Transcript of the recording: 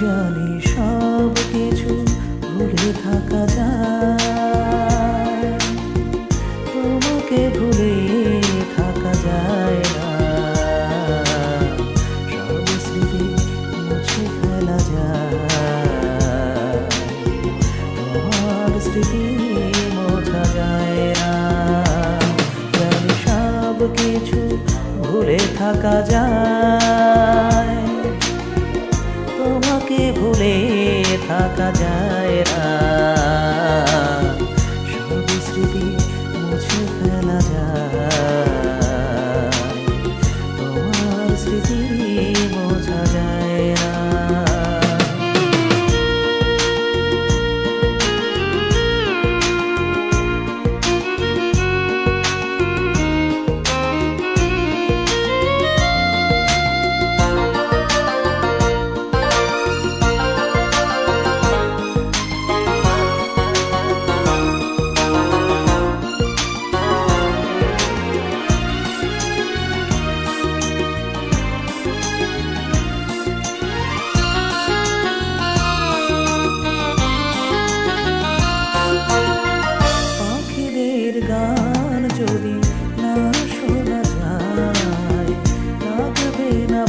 জানি সব কিছু ভুলে থাকা যায়, তোমাকে ভুলে থাকা যায় না। সব স্মৃতি মুছে ফেলা যায়, তোমার স্মৃতি মোছা যায় না। জানি সব কিছু ভুলে থাকা যায়, তোমাকে ভুলে থাকা যায় না। সব স্মৃতি মুছে ফেলা যায়, তোমার স্মৃতি মোছা যায় না। গান যদি না শোনা যায়, লাগবে না